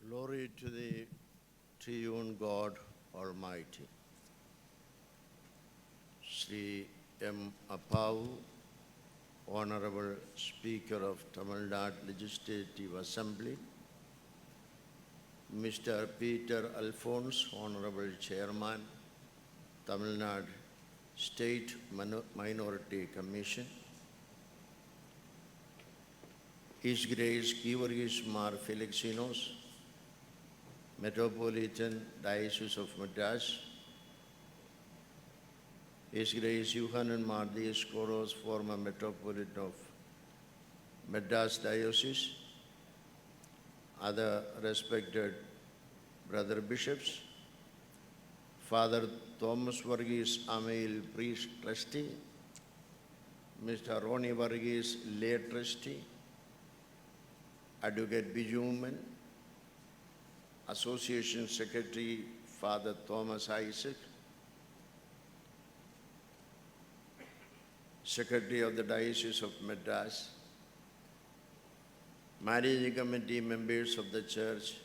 Glory to the triune God Almighty. Sri M. Appavu, Honorable Speaker of Tamil Nadu Legislative Assembly, Mr. Peter Alphonse, Honorable Chairman, Tamil Nadu State Minority Commission, His Grace Georgios Mar Felixinos, Metropolitan Diocese of Madras, His Grace Yohanan Mathews Koros, former Metropolitan of Madras Diocese, other respected brother bishops, Father Thomas Varghese Amail, priest trustee, Mr. Ronnie Varghese, lay trustee, Advocate Bijuman, Association Secretary Father Thomas Isaac, Secretary of the Diocese of Madras, Marriage Committee members of the Church,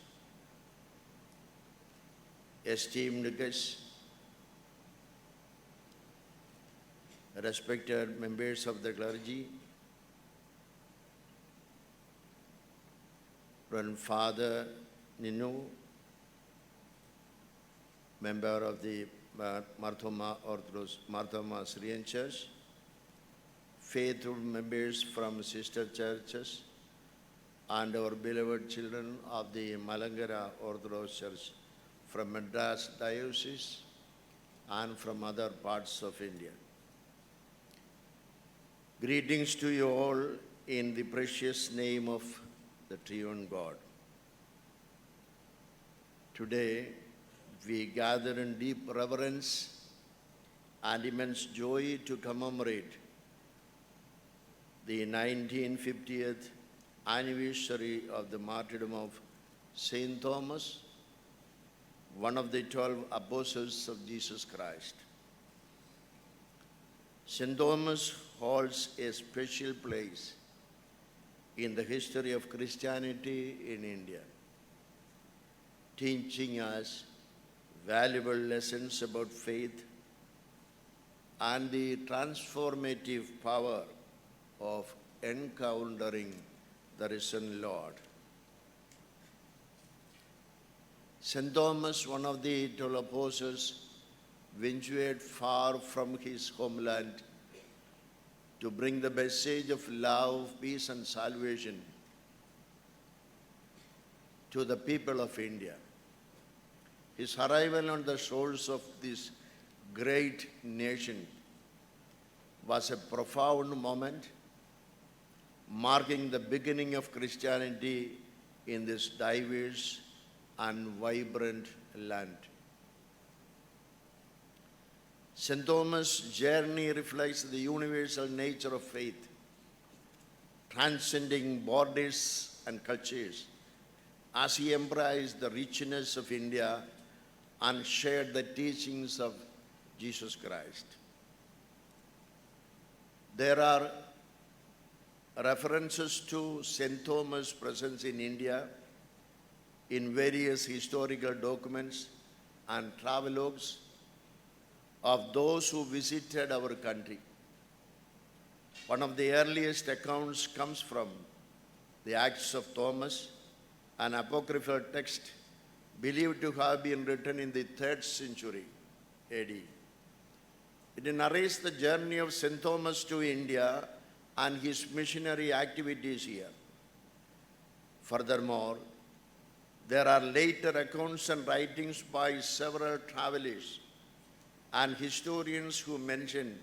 esteemed guests, respected members of the clergy, Reverend Father Ninu, member of the Marthoma Orthodox Marthoma Syrian Church, faithful members from sister churches, and our beloved children of the Malangara Orthodox Church from Madras Diocese and from other parts of India. Greetings to you all in the precious name of the triune God. Today, we gather in deep reverence and immense joy to commemorate the 1950th anniversary of the martyrdom of Saint Thomas, one of the 12 apostles of Jesus Christ. Saint Thomas holds a special place in the history of Christianity in India, teaching us valuable lessons about faith and the transformative power of encountering the risen Lord. St. Thomas, one of the 12 apostles, ventured far from his homeland to bring the message of love, peace, and salvation to the people of India. His arrival on the shores of this great nation was a profound moment, marking the beginning of Christianity in this diverse and vibrant land. St. Thomas' journey reflects the universal nature of faith, transcending borders and cultures, as he embraced the richness of India and shared the teachings of Jesus Christ. There are references to St. Thomas' presence in India in various historical documents and travelogues of those who visited our country. One of the earliest accounts comes from the Acts of Thomas, an apocryphal text believed to have been written in the 3rd century AD. It narrates the journey of St. Thomas to India and his missionary activities here. Furthermore, there are later accounts and writings by several travelers and historians who mention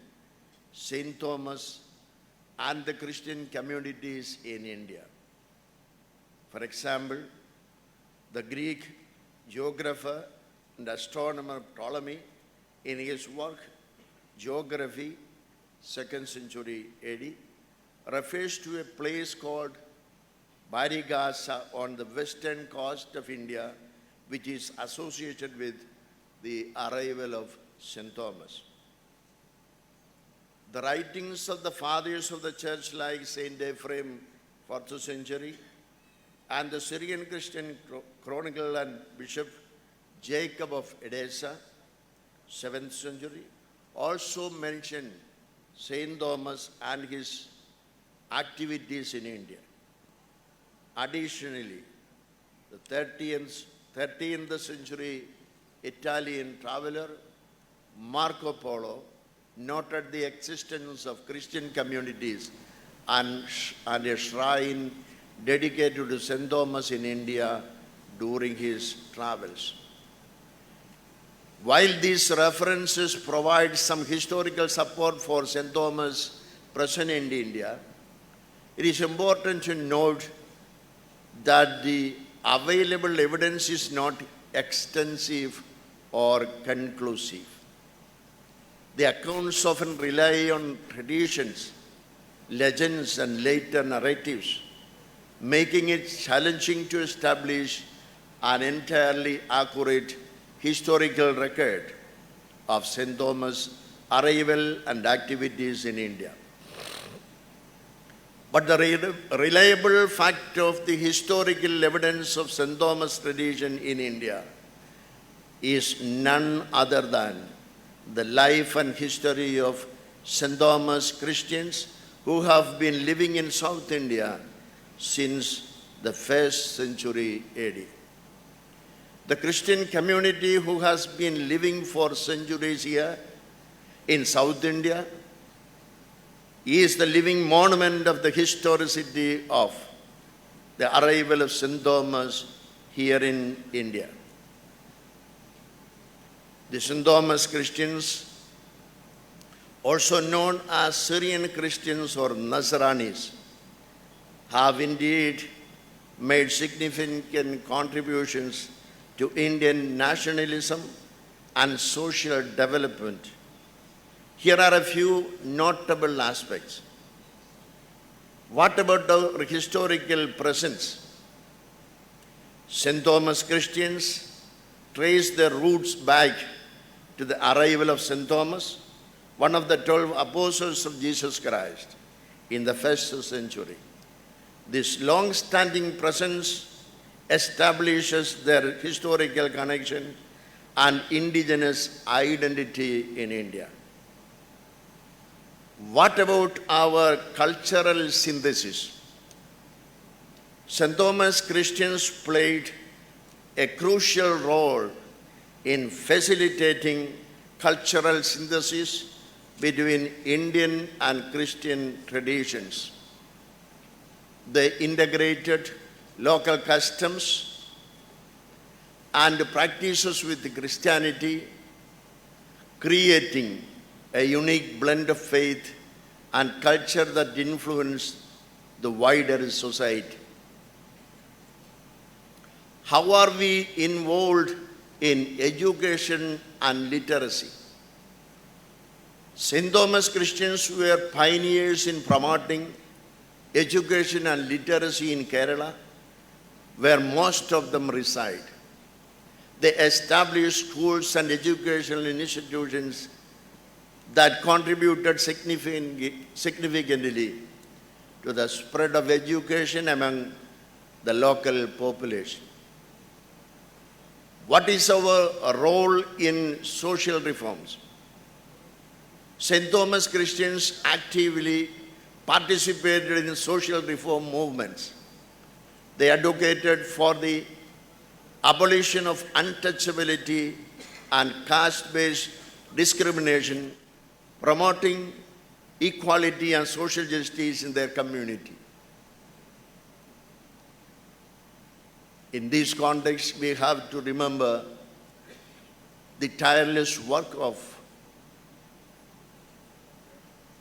St. Thomas and the Christian communities in India. For example, the Greek geographer and astronomer Ptolemy, in his work Geography, 2nd century AD, refers to a place called Barigasa on the western coast of India, which is associated with the arrival of St. Thomas. The writings of the fathers of the church like St. Ephraim, 4th century, and the Syrian Christian Chronicle and Bishop Jacob of Edessa, 7th century, also mention Saint Thomas and his activities in India. Additionally, the 13th century Italian traveler Marco Polo noted the existence of Christian communities and a shrine dedicated to Saint Thomas in India during his travels. While these references provide some historical support for Saint Thomas present in India, it is important to note that the available evidence is not extensive or conclusive. The accounts often rely on traditions, legends, and later narratives, making it challenging to establish an entirely accurate historical record of Saint Thomas' arrival and activities in India. But the reliable fact of the historical evidence of Saint Thomas' tradition in India is none other than the life and history of Saint Thomas Christians who have been living in South India since the 1st century AD. The Christian community who has been living for centuries here in South India is the living monument of the historicity of the arrival of Saint Thomas here in India. The Saint Thomas Christians, also known as Syrian Christians or Nazaranis, have indeed made significant contributions to Indian nationalism and social development. Here are a few notable aspects. What about the historical presence? Saint Thomas Christians trace their roots back to the arrival of Saint Thomas, one of the 12 apostles of Jesus Christ, in the 1st century. This long-standing presence establishes their historical connection and indigenous identity in India. What about our cultural synthesis? Saint Thomas Christians played a crucial role in facilitating cultural synthesis between Indian and Christian traditions. They integrated local customs and practices with Christianity, creating a unique blend of faith and culture that influenced the wider society. How are we involved in education and literacy? Saint Thomas Christians were pioneers in promoting education and literacy in Kerala, where most of them reside. They established schools and educational institutions that contributed significantly to the spread of education among the local population. What is our role in social reforms? Saint Thomas Christians actively participated in social reform movements. They advocated for the abolition of untouchability and caste-based discrimination, promoting equality and social justice in their community. In this context, we have to remember the tireless work of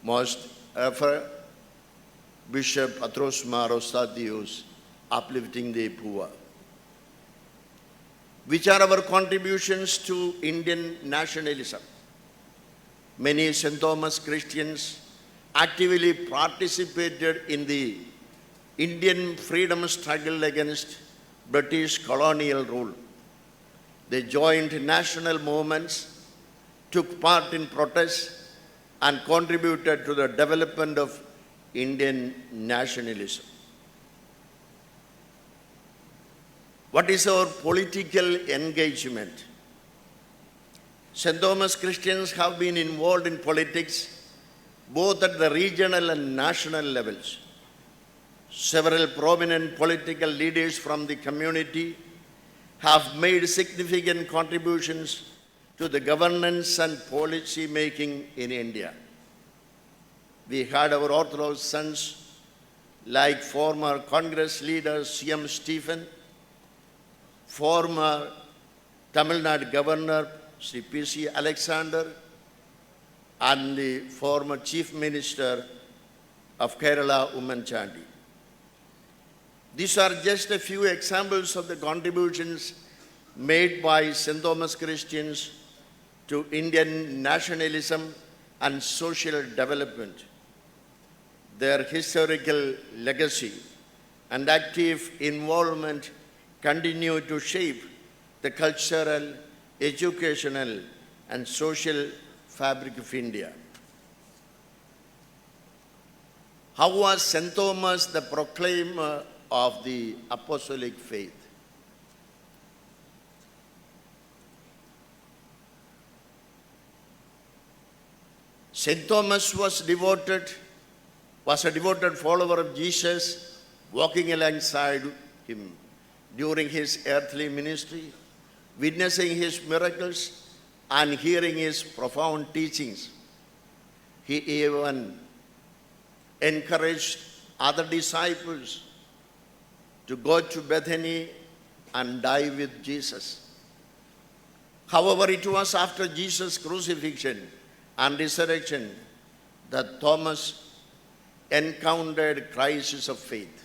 most ever Bishop Mathews, uplifting the poor. Which are our contributions to Indian nationalism? Many Saint Thomas Christians actively participated in the Indian freedom struggle against British colonial rule. They joined national movements, took part in protests, and contributed to the development of Indian nationalism. What is our political engagement? St. Thomas Christians have been involved in politics both at the regional and national levels. Several prominent political leaders from the community have made significant contributions to the governance and policy making in India. We had our Orthodox sons like former Congress leader C.M. Stephen, former Tamil Nadu Governor Sri P.C. Alexander, and the former Chief Minister of Kerala, Umman Chandi. These are just a few examples of the contributions made by St. Thomas Christians to Indian nationalism and social development. Their historical legacy and active involvement continue to shape the cultural, educational, and social fabric of India. How was St. Thomas the proclaimer of the apostolic faith? St. Thomas was a devoted follower of Jesus, walking alongside him during his earthly ministry, witnessing his miracles and hearing his profound teachings. He even encouraged other disciples to go to Bethany and die with Jesus. However, it was after Jesus' crucifixion and resurrection that Thomas encountered crisis of faith.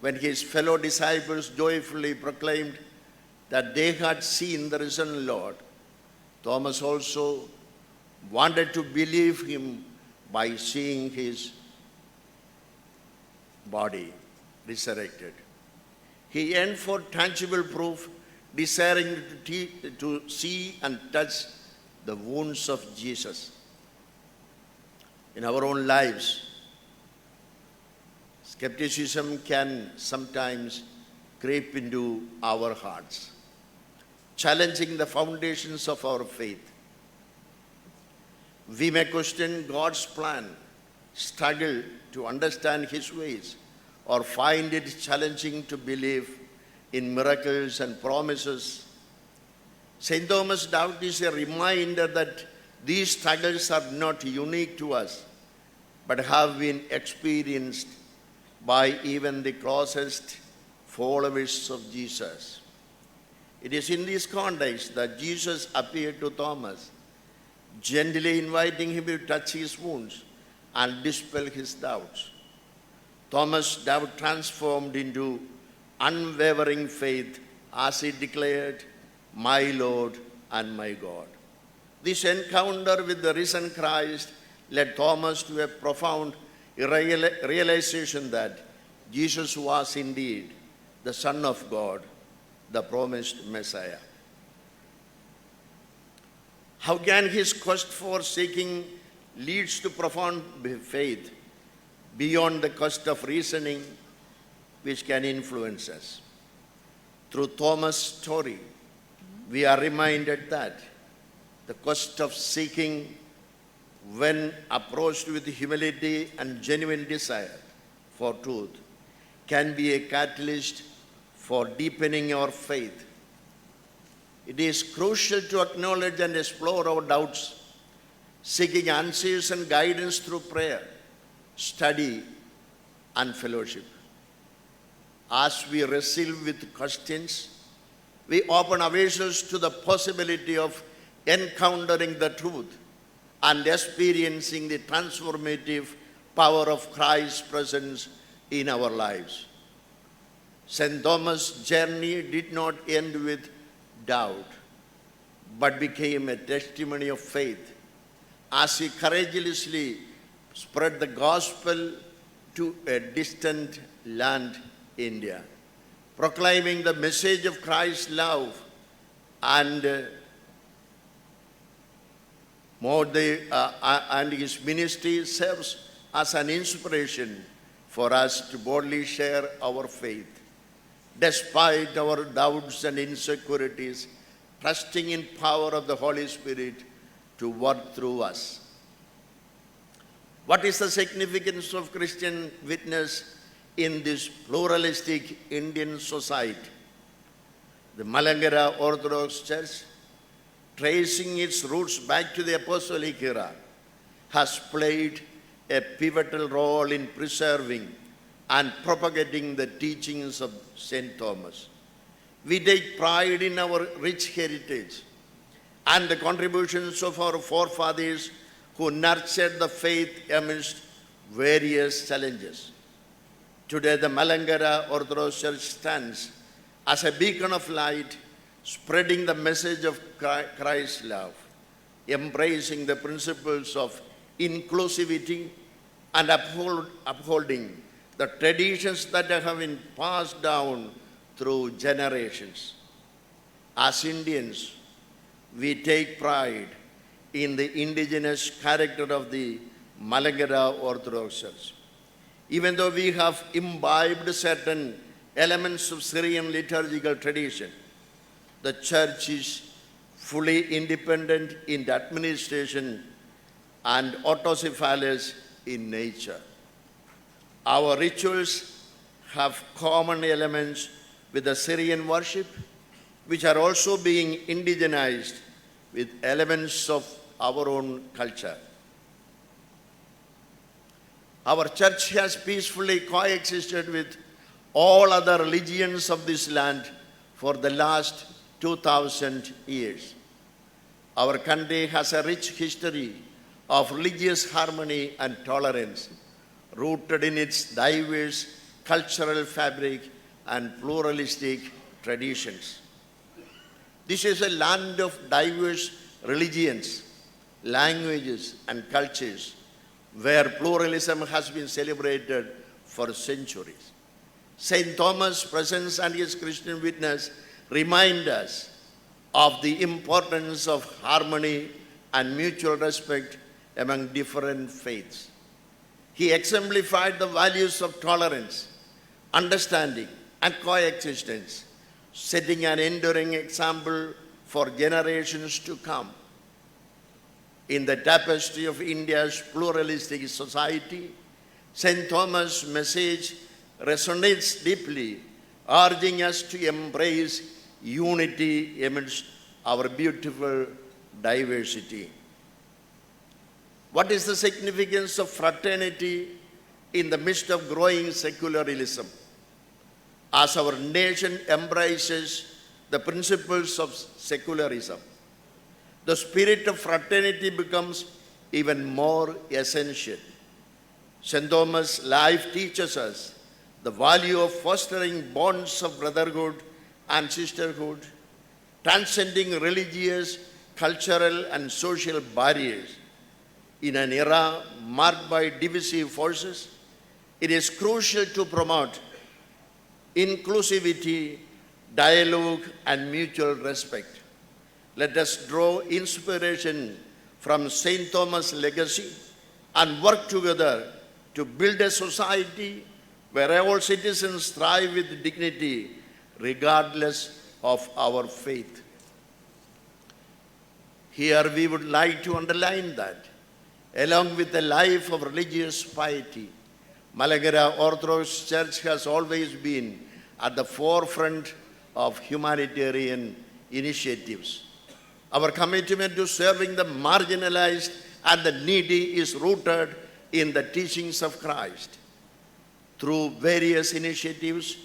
When his fellow disciples joyfully proclaimed that they had seen the risen Lord, Thomas also wanted to believe him by seeing his body resurrected. He yearned for tangible proof, desiring to see and touch the wounds of Jesus. In our own lives, skepticism can sometimes creep into our hearts, challenging the foundations of our faith. We may question God's plan, struggle to understand His ways, or find it challenging to believe in miracles and promises. St. Thomas' doubt is a reminder that these struggles are not unique to us, but have been experienced by even the closest followers of Jesus. It is in this context that Jesus appeared to Thomas, gently inviting him to touch his wounds and dispel his doubts. Thomas' doubt transformed into unwavering faith as he declared, "My Lord and my God." This encounter with the risen Christ led Thomas to a profound realization that Jesus was indeed the Son of God, the promised Messiah. How can his quest for seeking leads to profound faith beyond the quest of reasoning which can influence us? Through Thomas' story, we are reminded that the quest of seeking, when approached with humility and genuine desire for truth, can be a catalyst for deepening our faith. It is crucial to acknowledge and explore our doubts, seeking answers and guidance through prayer, study, and fellowship. As we wrestle with questions, we open ourselves to the possibility of encountering the truth and experiencing the transformative power of Christ's presence in our lives. St. Thomas' journey did not end with doubt, but became a testimony of faith as he courageously spread the gospel to a distant land, India, proclaiming the message of Christ's love and his ministry serves as an inspiration for us to boldly share our faith despite our doubts and insecurities, trusting in power of the Holy Spirit to work through us. What is the significance of Christian witness in this pluralistic Indian society? The Malankara Orthodox Church, tracing its roots back to the Apostolic era, has played a pivotal role in preserving and propagating the teachings of St. Thomas. We take pride in our rich heritage and the contributions of our forefathers who nurtured the faith amidst various challenges. Today, the Malankara Orthodox Church stands as a beacon of light, spreading the message of Christ's love, embracing the principles of inclusivity and upholding the traditions that have been passed down through generations. As Indians, we take pride in the indigenous character of the Malankara Orthodox Church. Even though we have imbibed certain elements of Syrian liturgical tradition, the Church is fully independent in the administration and autocephalous in nature. Our rituals have common elements with the Syrian worship, which are also being indigenized with elements of our own culture. Our church has peacefully coexisted with all other religions of this land for the last 2,000 years. Our country has a rich history of religious harmony and tolerance, rooted in its diverse cultural fabric and pluralistic traditions. This is a land of diverse religions, languages, and cultures, where pluralism has been celebrated for centuries. St. Thomas' presence and his Christian witness remind us of the importance of harmony and mutual respect among different faiths. He exemplified the values of tolerance, understanding, and coexistence, setting an enduring example for generations to come. In the tapestry of India's pluralistic society, St. Thomas' message resonates deeply, urging us to embrace unity amidst our beautiful diversity. What is the significance of fraternity in the midst of growing secularism? As our nation embraces the principles of secularism, the spirit of fraternity becomes even more essential. St. Thomas' life teaches us the value of fostering bonds of brotherhood and sisterhood, transcending religious, cultural, and social barriers. In an era marked by divisive forces, it is crucial to promote inclusivity, dialogue, and mutual respect. Let us draw inspiration from St. Thomas' legacy and work together to build a society where all citizens thrive with dignity, regardless of our faith. Here we would like to underline that, along with the life of religious piety, Malankara Orthodox Church has always been at the forefront of humanitarian initiatives. Our commitment to serving the marginalized and the needy is rooted in the teachings of Christ. Through various initiatives,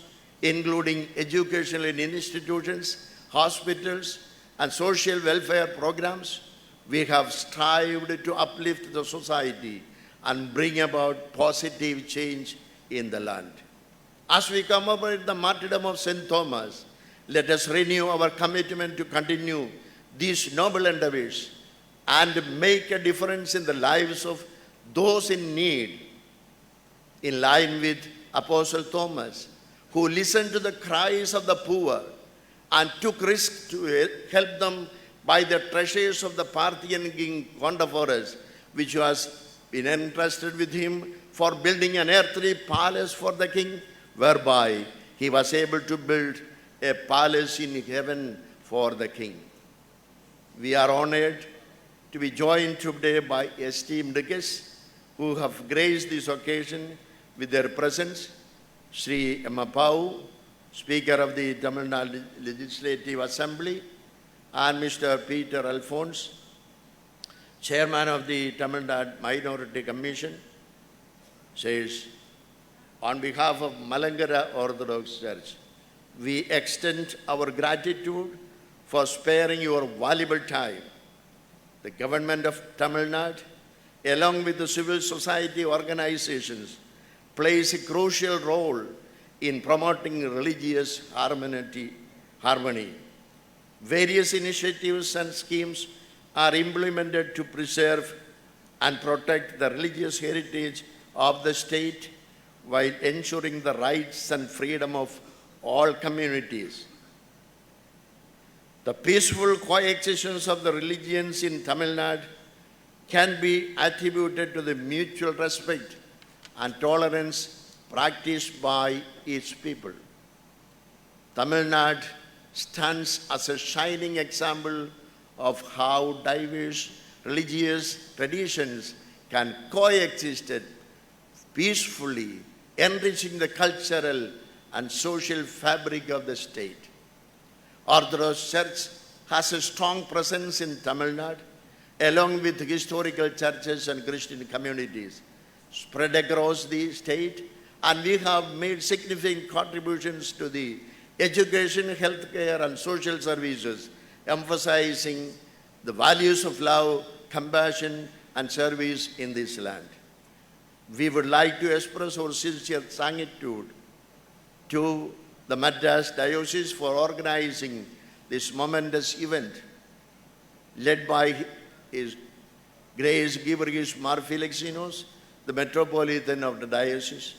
including educational institutions, hospitals, and social welfare programs, we have strived to uplift the society and bring about positive change in the land. As we commemorate the martyrdom of St. Thomas, let us renew our commitment to continue these noble endeavors and make a difference in the lives of those in need, in line with Apostle Thomas, who listened to the cries of the poor and took risks to help them by the treasures of the Parthian king Condaphorus, which was been entrusted with him for building an earthly palace for the king, whereby he was able to build a palace in heaven for the king. We are honored to be joined today by esteemed guests who have graced this occasion with their presence. Sri Mathews, Speaker of the Tamil Nadu Legislative Assembly, and Mr. Peter Alphonse, Chairman of the Tamil Nadu Minority Commission, says, on behalf of Malangara Orthodox Church, we extend our gratitude for sparing your valuable time. The government of Tamil Nadu, along with the civil society organizations, plays a crucial role in promoting religious harmony. Various initiatives and schemes are implemented to preserve and protect the religious heritage of the state while ensuring the rights and freedom of all communities. The peaceful coexistence of the religions in Tamil Nadu can be attributed to the mutual respect and tolerance practiced by its people. Tamil Nadu stands as a shining example of how diverse religious traditions can coexist peacefully, enriching the cultural and social fabric of the state. Orthodox Church has a strong presence in Tamil Nadu, along with historical churches and Christian communities spread across the state, and we have made significant contributions to the education, healthcare, and social services, emphasizing the values of love, compassion, and service in this land. We would like to express our sincere gratitude to the Madras Diocese for organizing this momentous event, led by His Grace Georgios Marphilixinos, the Metropolitan of the Diocese,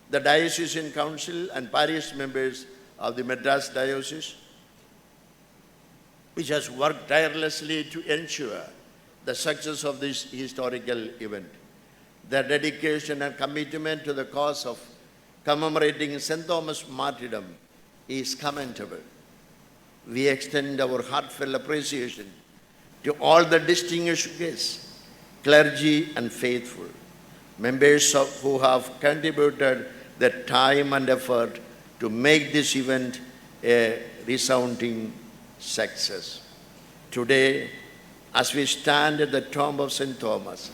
the Diocesan Council, and parish members of the Madras Diocese, which has worked tirelessly to ensure the success of this historical event. Their dedication and commitment to the cause of commemorating St. Thomas' martyrdom is commendable. We extend our heartfelt appreciation to all the distinguished guests, clergy and faithful, members who have contributed their time and effort to make this event a resounding success. Today, as we stand at the tomb of St. Thomas,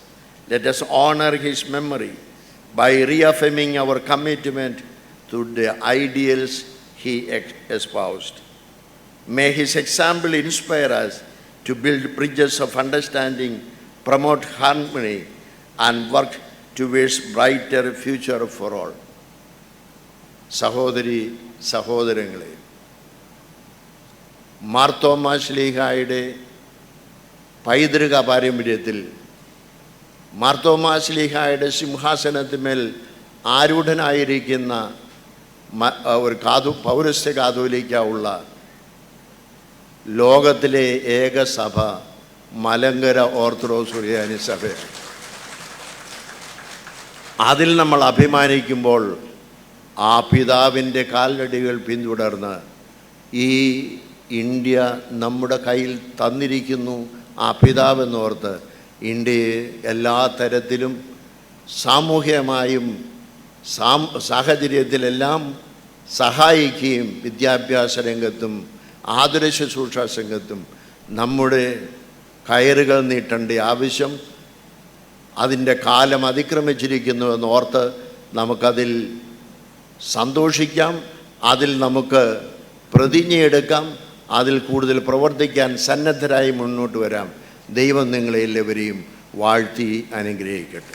let us honor his memory by reaffirming our commitment to the ideals he espoused. May his example inspire us to build bridges of understanding, promote harmony, and work towards brighter future for all. സഹോദരി സഹോദരങ്ങളെ, മാർത്തോമാ ശ്ലീഹായുടെ പൈതൃക പാരമ്പര്യത്തിൽ മാർത്തോമാ ശ്ലീഹായുടെ സിംഹാസനത്തിന്മേൽ ആരൂഢനായിരിക്കുന്ന ഒരു പൗരസ്ത്യ കാതോലിക്ക ഉള്ള ലോകത്തിലെ ഏക സഭ മലങ്കര ഓർത്തഡോക്സ് സുറിയാനി സഭയാണ്. അതിൽ നമ്മൾ അഭിമാനിക്കുമ്പോൾ ആ പിതാവിൻ്റെ കാൽനടികൾ പിന്തുടർന്ന് ഈ ഇന്ത്യ നമ്മുടെ കയ്യിൽ തന്നിരിക്കുന്നു. ആ പിതാവെന്നോർത്ത് ഇന്ത്യയെ എല്ലാ തരത്തിലും സാമൂഹ്യമായും സാഹചര്യത്തിലെല്ലാം സഹായിക്കുകയും വിദ്യാഭ്യാസ രംഗത്തും ആതുര ശുശ്രൂഷ രംഗത്തും നമ്മുടെ കയറുകൾ നീട്ടേണ്ട ആവശ്യം അതിൻ്റെ കാലം അതിക്രമിച്ചിരിക്കുന്നുവെന്നോർത്ത് നമുക്കതിൽ സന്തോഷിക്കാം, അതിൽ നമുക്ക് പ്രതിജ്ഞയെടുക്കാം, അതിൽ കൂടുതൽ പ്രവർത്തിക്കാൻ സന്നദ്ധരായി മുന്നോട്ട് വരാം. ദൈവം നിങ്ങളെ എല്ലാവരെയും വാഴ്ത്തി അനുഗ്രഹിക്കട്ടെ.